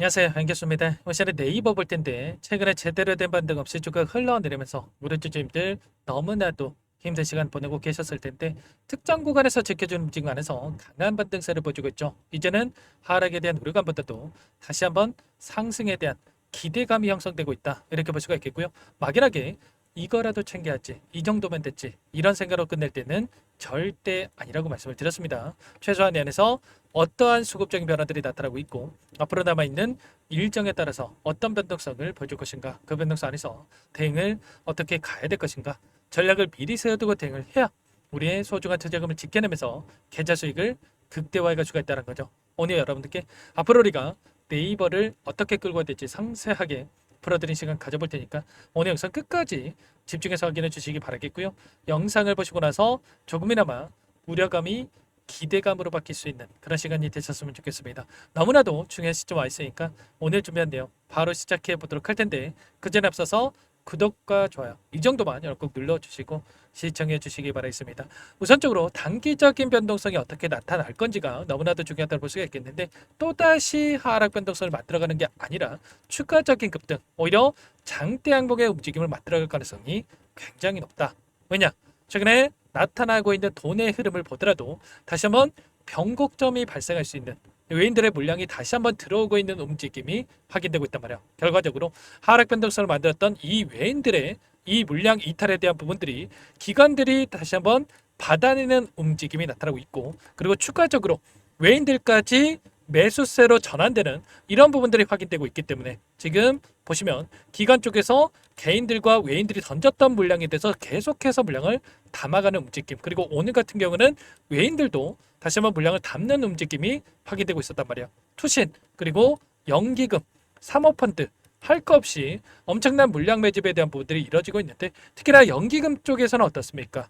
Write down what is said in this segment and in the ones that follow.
안녕하세요. 안겠습니다. 오늘은 네이버 볼 텐데 최근에 제대로 된 반등 없이 주가 흘러내리면서 우리 주주님들 너무나도 힘든 시간 보내고 계셨을 텐데 특정 구간에서 지켜주는 움직임 안에서 강한 반등세를 보여주고 있죠. 이제는 하락에 대한 우려감보다도 다시 한번 상승에 대한 기대감이 형성되고 있다. 이렇게 볼 수가 있겠고요. 막연하게 이거라도 챙겨야지, 이 정도면 됐지, 이런 생각으로 끝낼 때는 절대 아니라고 말씀을 드렸습니다. 최소한 내 안에서 어떠한 수급적인 변화들이 나타나고 있고 앞으로 남아있는 일정에 따라서 어떤 변동성을 보여줄 것인가, 그 변동성 안에서 대응을 어떻게 가야 될 것인가, 전략을 미리 세워두고 대응을 해야 우리의 소중한 투자금을 지켜내면서 계좌 수익을 극대화해 갈 수가 있다는 거죠. 오늘 여러분들께 앞으로 우리가 네이버를 어떻게 끌고 가야 될지 상세하게 풀어드린 시간 가져볼 테니까 오늘 영상 끝까지 집중해서 확인해 주시기 바라겠고요. 영상을 보시고 나서 조금이나마 우려감이 기대감으로 바뀔 수 있는 그런 시간이 되셨으면 좋겠습니다. 너무나도 중요한 시점 와 있으니까 오늘 준비한 내용 바로 시작해 보도록 할 텐데 그 전에 앞서서 구독과 좋아요 이 정도만 여러분 꼭 눌러주시고 시청해 주시기 바라겠습니다. 우선적으로 단기적인 변동성이 어떻게 나타날 건지가 너무나도 중요하다고 볼 수가 있겠는데 또다시 하락 변동성을 만들어가는 게 아니라 추가적인 급등, 오히려 장대 항목의 움직임을 만들어갈 가능성이 굉장히 높다. 왜냐? 최근에 나타나고 있는 돈의 흐름을 보더라도 다시 한번 변곡점이 발생할 수 있는 외인들의 물량이 다시 한번 들어오고 있는 움직임이 확인되고 있단 말이야. 결과적으로 하락 변동성을 만들었던 이 외인들의 이 물량 이탈에 대한 부분들이 기관들이 다시 한번 받아내는 움직임이 나타나고 있고, 그리고 추가적으로 외인들까지 매수세로 전환되는 이런 부분들이 확인되고 있기 때문에 지금 보시면 기관 쪽에서 개인들과 외인들이 던졌던 물량에 대해서 계속해서 물량을 담아가는 움직임, 그리고 오늘 같은 경우는 외인들도 다시 한번 물량을 담는 움직임이 확인되고 있었단 말이야. 투신 그리고 연기금, 사모펀드 할 거 없이 엄청난 물량 매집에 대한 부분들이 이뤄지고 있는데 특히나 연기금 쪽에서는 어떻습니까?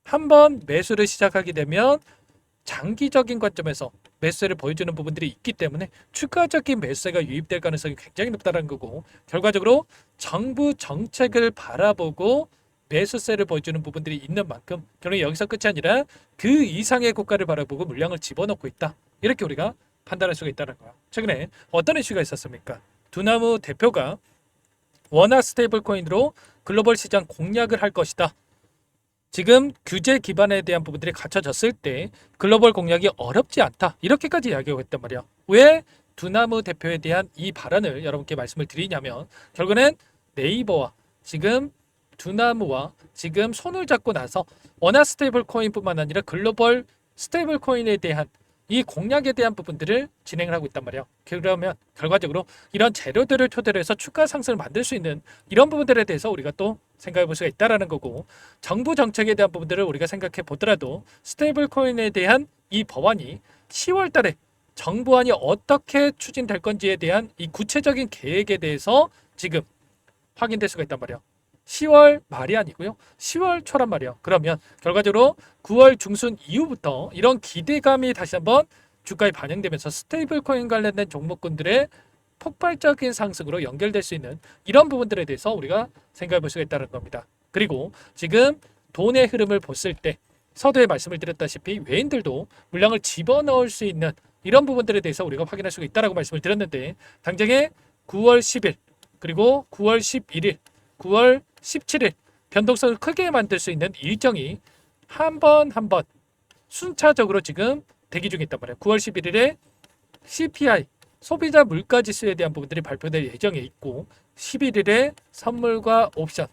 한번 매수를 시작하게 되면 장기적인 관점에서 매수세를 보여주는 부분들이 있기 때문에 추가적인 매수세가 유입될 가능성이 굉장히 높다는 거고, 결과적으로 정부 정책을 바라보고 매수세를 보여주는 부분들이 있는 만큼 결국 여기서 끝이 아니라 그 이상의 고가를 바라보고 물량을 집어넣고 있다. 이렇게 우리가 판단할 수가 있다는 거야. 최근에 어떤 이슈가 있었습니까? 두나무 대표가 원화 스테이블 코인으로 글로벌 시장 공략을 할 것이다. 지금 규제 기반에 대한 부분들이 갖춰졌을 때 글로벌 공략이 어렵지 않다. 이렇게까지 이야기하고 있단 말이야. 왜 두나무 대표에 대한 이 발언을 여러분께 말씀을 드리냐면 결국은 네이버와 지금 두나무와 지금 손을 잡고 나서 원화 스테이블 코인뿐만 아니라 글로벌 스테이블 코인에 대한 이 공략에 대한 부분들을 진행을 하고 있단 말이에요. 그러면 결과적으로 이런 재료들을 토대로 해서 추가 상승을 만들 수 있는 이런 부분들에 대해서 우리가 또 생각해 볼 수가 있다라는 거고, 정부 정책에 대한 부분들을 우리가 생각해 보더라도 스테이블 코인에 대한 이 법안이 10월 달에 정부안이 어떻게 추진될 건지에 대한 이 구체적인 계획에 대해서 지금 확인될 수가 있단 말이에요. 10월 말이 아니고요. 10월 초란 말이에요. 그러면 결과적으로 9월 중순 이후부터 이런 기대감이 다시 한번 주가에 반영되면서 스테이블 코인 관련된 종목군들의 폭발적인 상승으로 연결될 수 있는 이런 부분들에 대해서 우리가 생각해 볼 수가 있다는 겁니다. 그리고 지금 돈의 흐름을 봤을 때 서두에 말씀을 드렸다시피 외인들도 물량을 집어넣을 수 있는 이런 부분들에 대해서 우리가 확인할 수가 있다라고 말씀을 드렸는데 당장에 9월 10일 그리고 9월 11일 9월 17일 변동성을 크게 만들 수 있는 일정이 한 번 한 번 순차적으로 지금 대기 중에 있단 말이에요. 9월 11일에 CPI 소비자 물가 지수에 대한 부분들이 발표될 예정에 있고 11일에 선물과 옵션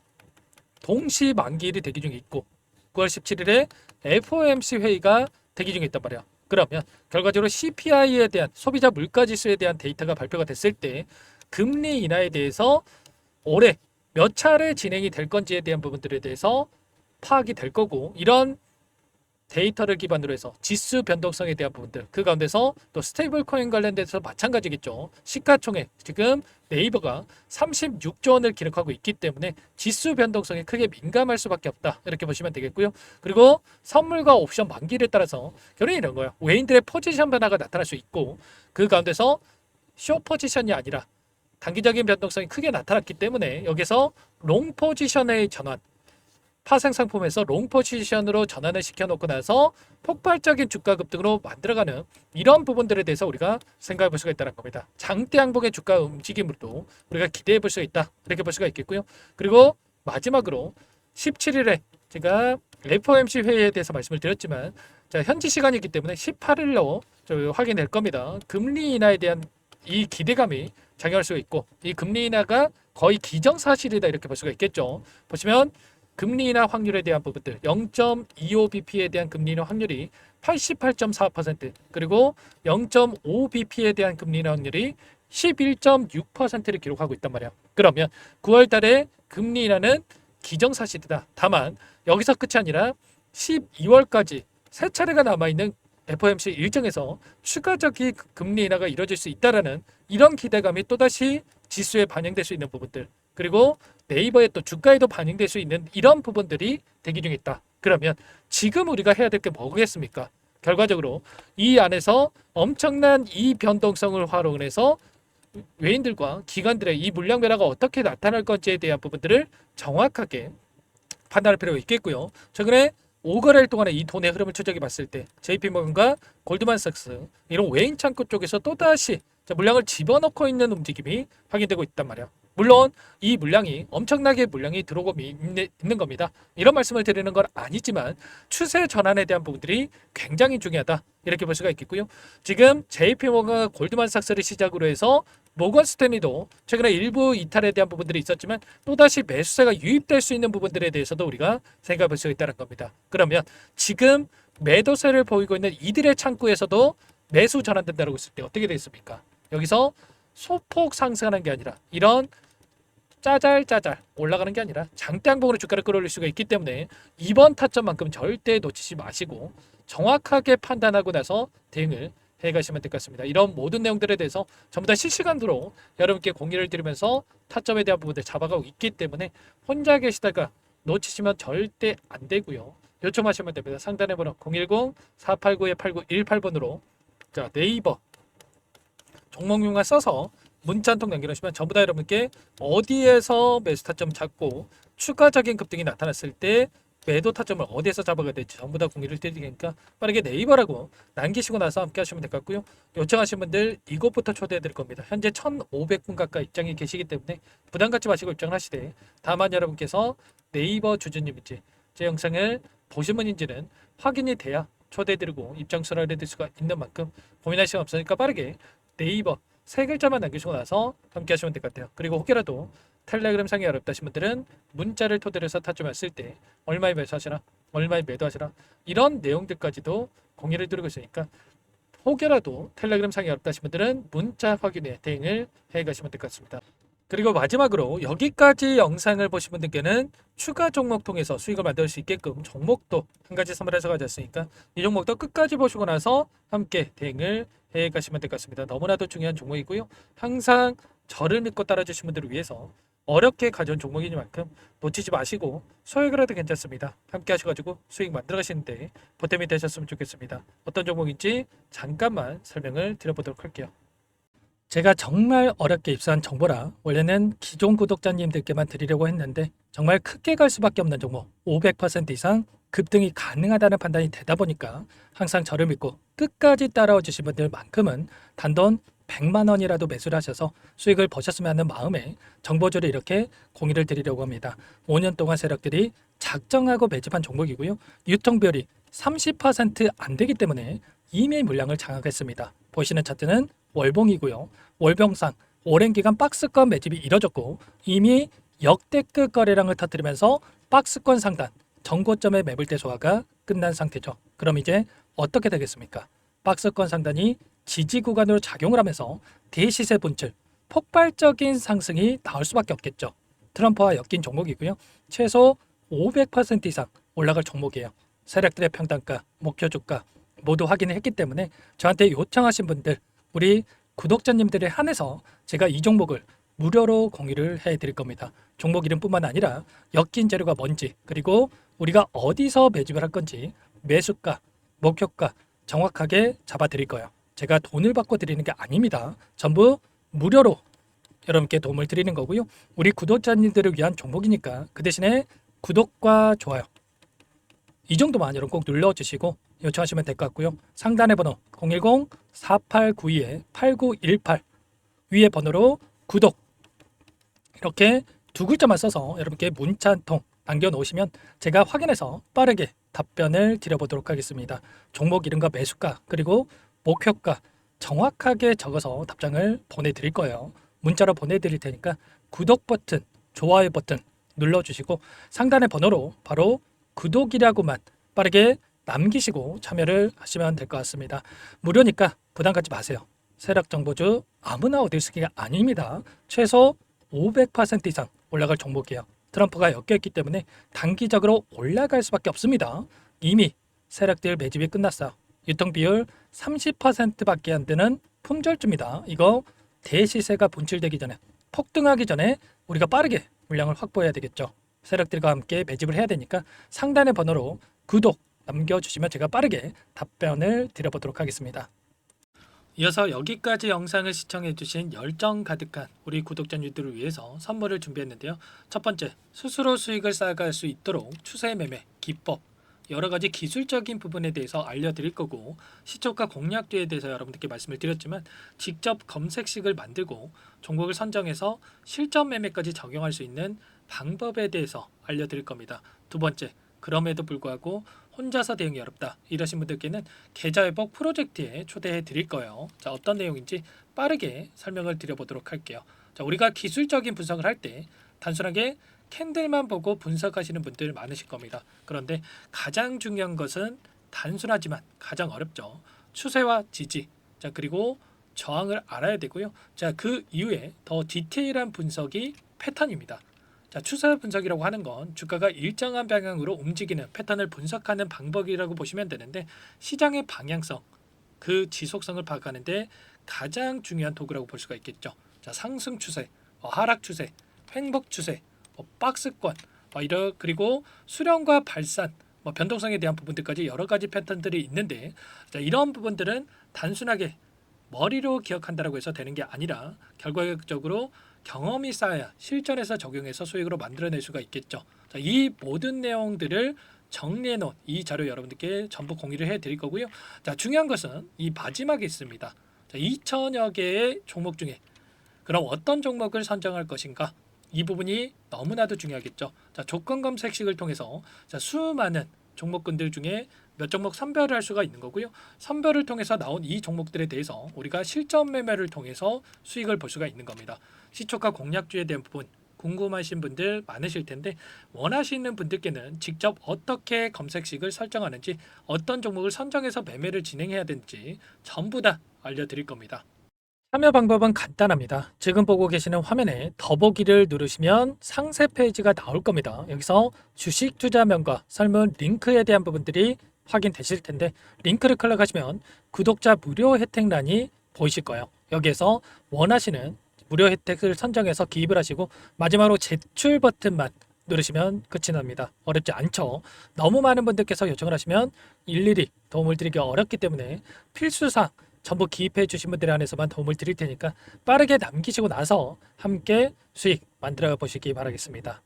동시 만기일이 대기 중에 있고 9월 17일에 FOMC 회의가 대기 중에 있단 말이야. 그러면 결과적으로 CPI에 대한 소비자 물가 지수에 대한 데이터가 발표가 됐을 때 금리 인하에 대해서 올해 몇 차례 진행이 될 건지에 대한 부분들에 대해서 파악이 될 거고, 이런 데이터를 기반으로 해서 지수 변동성에 대한 부분들, 그 가운데서 또 스테이블 코인 관련돼서 마찬가지겠죠. 시가총액 지금 네이버가 36조 원을 기록하고 있기 때문에 지수 변동성에 크게 민감할 수밖에 없다. 이렇게 보시면 되겠고요. 그리고 선물과 옵션 만기를 따라서 결국은 이런 거예요. 외인들의 포지션 변화가 나타날 수 있고, 그 가운데서 쇼 포지션이 아니라 단기적인 변동성이 크게 나타났기 때문에 여기서 롱 포지션의 전환, 파생 상품에서 롱 포지션으로 전환을 시켜놓고 나서 폭발적인 주가 급등으로 만들어가는 이런 부분들에 대해서 우리가 생각해 볼 수가 있다는 겁니다. 장대 항복의 주가 움직임으로도 우리가 기대해 볼 수가 있다. 이렇게 볼 수가 있겠고요. 그리고 마지막으로 17일에 제가 FOMC 회의에 대해서 말씀을 드렸지만 자, 현지 시간이기 때문에 18일로 확인될 겁니다. 금리 인하에 대한 이 기대감이 작용할 수가 있고 이 금리 인하가 거의 기정사실이다 이렇게 볼 수가 있겠죠. 보시면 금리 인하 확률에 대한 부분들 0.25bp에 대한 금리 인하 확률이 88.4% 그리고 0.5bp에 대한 금리 인하 확률이 11.6%를 기록하고 있단 말이야. 그러면 9월 달에 금리 인하는 기정사실이다. 다만 여기서 끝이 아니라 12월까지 세 차례가 남아있는 FOMC 일정에서 추가적인 금리 인하가 이뤄질 수 있다라는 이런 기대감이 또다시 지수에 반영될 수 있는 부분들 그리고 네이버의 또 주가에도 반영될 수 있는 이런 부분들이 대기 중에 있다. 그러면 지금 우리가 해야 될 게 뭐겠습니까? 결과적으로 이 안에서 엄청난 이 변동성을 활용을 해서 외인들과 기관들의 이 물량 변화가 어떻게 나타날 건지에 대한 부분들을 정확하게 판단할 필요가 있겠고요. 최근에 5거래일 동안에 이 돈의 흐름을 추적해 봤을 때 JP모건과 골드만삭스 이런 외인 창구 쪽에서 또다시 물량을 집어넣고 있는 움직임이 확인되고 있단 말이야. 물론 이 물량이 엄청나게 물량이 들어오고 있는 겁니다. 이런 말씀을 드리는 건 아니지만 추세 전환에 대한 부분들이 굉장히 중요하다. 이렇게 볼 수가 있겠고요. 지금 JP모건과 골드만삭스를 시작으로 해서 모건스탠리도 최근에 일부 이탈에 대한 부분들이 있었지만 또다시 매수세가 유입될 수 있는 부분들에 대해서도 우리가 생각해 볼 수 있다는 겁니다. 그러면 지금 매도세를 보이고 있는 이들의 창구에서도 매수 전환된다고 했을 때 어떻게 되겠습니까? 여기서 소폭 상승하는 게 아니라 이런 짜잘짜잘 올라가는 게 아니라 장대 항복으로 주가를 끌어올릴 수가 있기 때문에 이번 타점만큼 절대 놓치지 마시고 정확하게 판단하고 나서 대응을 해가시면 될 것 같습니다. 이런 모든 내용들에 대해서 전부 다 실시간으로 여러분께 공유를 드리면서 타점에 대한 부분들 잡아가고 있기 때문에 혼자 계시다가 놓치시면 절대 안 되고요. 요청하시면 됩니다. 상단에 번호 010-489-8918번으로 자 네이버 종목명만 써서 문자 한 통 남겨주시면 전부 다 여러분께 어디에서 매수 타점 잡고 추가적인 급등이 나타났을 때 매도 타점을 어디에서 잡아가야 될지 전부 다 공유를 드리니까 빠르게 네이버라고 남기시고 나서 함께 하시면 될 것 같고요. 요청하신 분들 이곳부터 초대해 드릴 겁니다. 현재 1,500분 가까이 입장이 계시기 때문에 부담 갖지 마시고 입장을 하시되 다만 여러분께서 네이버 주주님인지 제 영상을 보신 분인지는 확인이 돼야 초대해 드리고 입장 수락을 해드릴 수가 있는 만큼 고민할 시간 없으니까 빠르게 네이버 세 글자만 남기시고 나서 함께 하시면 될 것 같아요. 그리고 혹여라도 텔레그램 상이 어렵다신 분들은 문자를 토대로 해서 타점했을 때 얼마에 매수하시라 얼마에 매도하시라 이런 내용들까지도 공유를 드리고 있으니까 혹여라도 텔레그램 상이 어렵다신 분들은 문자 확인에 대응을 해가시면 될 것 같습니다. 그리고 마지막으로 여기까지 영상을 보신 분들께는 추가 종목 통해서 수익을 만들 수 있게끔 종목도 한 가지 선물해서 가졌으니까 이 종목도 끝까지 보시고 나서 함께 대응을 해 가시면 될 것 같습니다. 너무나도 중요한 종목이고요. 항상 저를 믿고 따라주신 분들을 위해서 어렵게 가져온 종목이니만큼 놓치지 마시고 소액을 해도 괜찮습니다. 함께 하셔가지고 수익 만들어 가시는데 보탬이 되셨으면 좋겠습니다. 어떤 종목인지 잠깐만 설명을 드려보도록 할게요. 제가 정말 어렵게 입수한 정보라 원래는 기존 구독자님들께만 드리려고 했는데 정말 크게 갈 수밖에 없는 종목 500% 이상 급등이 가능하다는 판단이 되다 보니까 항상 저를 믿고 끝까지 따라와 주신 분들만큼은 단돈 100만 원이라도 매수를 하셔서 수익을 보셨으면 하는 마음에 정보주를 이렇게 공유를 드리려고 합니다. 5년 동안 세력들이 작정하고 매집한 종목이고요. 유통비율이 30%안 되기 때문에 이미 물량을 장악했습니다. 보시는 차트는 월봉이고요. 월봉상 오랜 기간 박스권 매집이 이뤄졌고 이미 역대급 거래량을 터뜨리면서 박스권 상단 정고점의 매물대 소화가 끝난 상태죠. 그럼 이제 어떻게 되겠습니까? 박스권 상단이 지지 구간으로 작용을 하면서 대시세 분출, 폭발적인 상승이 나올 수밖에 없겠죠. 트럼프와 엮인 종목이고요. 최소 500% 이상 올라갈 종목이에요. 세력들의 평단가, 목표 주가 모두 확인을 했기 때문에 저한테 요청하신 분들, 우리 구독자님들에 한해서 제가 이 종목을 무료로 공유를 해드릴 겁니다. 종목 이름뿐만 아니라 엮인 재료가 뭔지 그리고 우리가 어디서 매집을 할 건지 매수가, 목표가 정확하게 잡아드릴 거예요. 제가 돈을 받고 드리는 게 아닙니다. 전부 무료로 여러분께 도움을 드리는 거고요. 우리 구독자님들을 위한 종목이니까 그 대신에 구독과 좋아요 이 정도만 여러분 꼭 눌러주시고 요청하시면 될 것 같고요. 상단의 번호 010-4892-8918 위에 번호로 구독 이렇게 두 글자만 써서 여러분께 문자 한 통 남겨놓으시면 제가 확인해서 빠르게 답변을 드려보도록 하겠습니다. 종목 이름과 매수가 그리고 목표가 정확하게 적어서 답장을 보내드릴 거예요. 문자로 보내드릴 테니까 구독 버튼, 좋아요 버튼 눌러주시고 상단의 번호로 바로 구독이라고만 빠르게 남기시고 참여를 하시면 될 것 같습니다. 무료니까 부담 갖지 마세요. 세력정보주 아무나 얻을 수 있는 게 아닙니다. 최소 500% 이상 올라갈 종목이에요. 트럼프가 엮여있기 때문에 단기적으로 올라갈 수밖에 없습니다. 이미 세력들 매집이 끝났어요. 유통비율 30%밖에 안 되는 품절주입니다. 이거 대시세가 분출되기 전에 폭등하기 전에 우리가 빠르게 물량을 확보해야 되겠죠. 세력들과 함께 매집을 해야 되니까 상단의 번호로 구독 남겨주시면 제가 빠르게 답변을 드려보도록 하겠습니다. 이어서 여기까지 영상을 시청해주신 열정 가득한 우리 구독자님들을 위해서 선물을 준비했는데요. 첫 번째, 스스로 수익을 쌓아갈 수 있도록 추세 매매 기법 여러 가지 기술적인 부분에 대해서 알려드릴 거고 시초가 공략주에 대해서 여러분들께 말씀을 드렸지만 직접 검색식을 만들고 종목을 선정해서 실전 매매까지 적용할 수 있는 방법에 대해서 알려드릴 겁니다. 두 번째, 그럼에도 불구하고 혼자서 대응이 어렵다 이러신 분들께는 계좌회복 프로젝트에 초대해 드릴 거예요. 자, 어떤 내용인지 빠르게 설명을 드려보도록 할게요. 자, 우리가 기술적인 분석을 할 때 단순하게 캔들만 보고 분석하시는 분들 많으실 겁니다. 그런데 가장 중요한 것은 단순하지만 가장 어렵죠. 추세와 지지, 자 그리고 저항을 알아야 되고요. 자, 그 이후에 더 디테일한 분석이 패턴입니다. 자, 추세 분석이라고 하는 건 주가가 일정한 방향으로 움직이는 패턴을 분석하는 방법이라고 보시면 되는데 시장의 방향성, 그 지속성을 파악하는데 가장 중요한 도구라고 볼 수가 있겠죠. 자, 상승 추세, 하락 추세, 횡복 추세, 박스권, 그리고 수렴과 발산, 변동성에 대한 부분들까지 여러 가지 패턴들이 있는데 자, 이런 부분들은 단순하게 머리로 기억한다고 해서 되는 게 아니라 결과적으로 경험이 쌓아야 실전에서 적용해서 수익으로 만들어낼 수가 있겠죠. 자, 이 모든 내용들을 정리해 놓은 이 자료 여러분들께 전부 공유를 해 드릴 거고요. 자, 중요한 것은 이 마지막에 있습니다. 자, 2천여 개의 종목 중에 그럼 어떤 종목을 선정할 것인가? 이 부분이 너무나도 중요하겠죠. 자, 조건 검색식을 통해서 자, 수많은 종목군들 중에 몇 종목 선별을 할 수가 있는 거고요. 선별을 통해서 나온 이 종목들에 대해서 우리가 실전 매매를 통해서 수익을 볼 수가 있는 겁니다. 시초가 공략주에 대한 부분 궁금하신 분들 많으실 텐데 원하시는 분들께는 직접 어떻게 검색식을 설정하는지 어떤 종목을 선정해서 매매를 진행해야 되는지 전부 다 알려드릴 겁니다. 참여 방법은 간단합니다. 지금 보고 계시는 화면에 더보기를 누르시면 상세 페이지가 나올 겁니다. 여기서 주식 투자명과 설문 링크에 대한 부분들이 확인되실 텐데 링크를 클릭하시면 구독자 무료 혜택란이 보이실 거예요. 여기에서 원하시는 무료 혜택을 선정해서 기입을 하시고 마지막으로 제출 버튼만 누르시면 끝이 납니다. 어렵지 않죠? 너무 많은 분들께서 요청을 하시면 일일이 도움을 드리기 어렵기 때문에 필수사항 전부 기입해 주신 분들 안에서만 도움을 드릴 테니까 빠르게 남기시고 나서 함께 수익 만들어 보시기 바라겠습니다.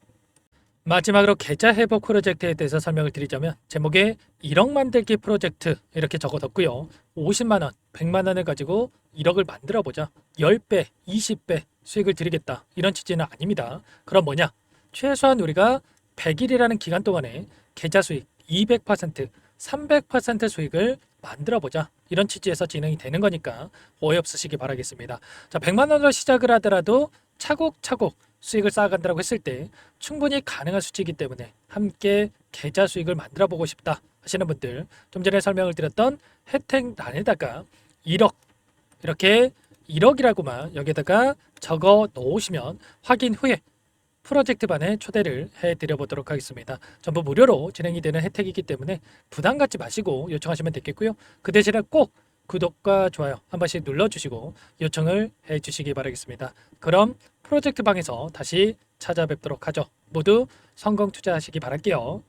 마지막으로 계좌 회복 프로젝트에 대해서 설명을 드리자면 제목에 1억 만들기 프로젝트 이렇게 적어뒀고요. 50만 원, 100만 원을 가지고 1억을 만들어 보자. 10배, 20배 수익을 드리겠다. 이런 취지는 아닙니다. 그럼 뭐냐? 최소한 우리가 100일이라는 기간 동안에 계좌 수익 200%, 300% 수익을 만들어 보자. 이런 취지에서 진행이 되는 거니까 오해 없으시기 바라겠습니다. 자, 100만 원으로 시작을 하더라도 차곡차곡 수익을 쌓아간다고 했을 때 충분히 가능한 수치이기 때문에 함께 계좌 수익을 만들어 보고 싶다 하시는 분들 좀 전에 설명을 드렸던 혜택란에다가 1억 이렇게 1억이라고만 여기다가 적어 놓으시면 확인 후에 프로젝트 반에 초대를 해드려 보도록 하겠습니다. 전부 무료로 진행이 되는 혜택이기 때문에 부담 갖지 마시고 요청하시면 되겠고요. 그 대신에 꼭 구독과 좋아요 한 번씩 눌러주시고 요청을 해주시기 바라겠습니다. 그럼 프로젝트 방에서 다시 찾아뵙도록 하죠. 모두 성공 투자하시기 바랄게요.